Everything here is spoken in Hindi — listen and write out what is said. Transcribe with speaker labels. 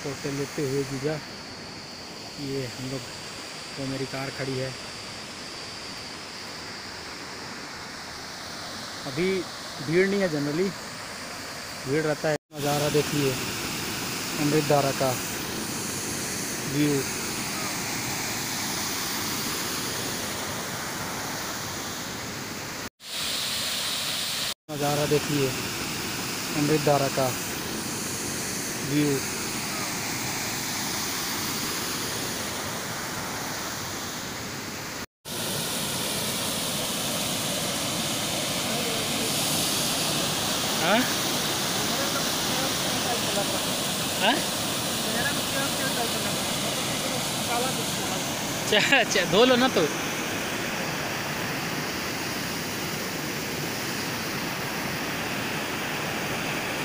Speaker 1: फोटो लेते हुए जीजा। ये हम लोग तो मेरी कार खड़ी है। अभी भीड़ नहीं है, जनरली भीड़ रहता है। नज़ारा देखिए अमृतधारा का व्यू। नज़ारा देखिए अमृतधारा का व्यू। हाँ हाँ, अच्छा अच्छा, धो लो ना तो।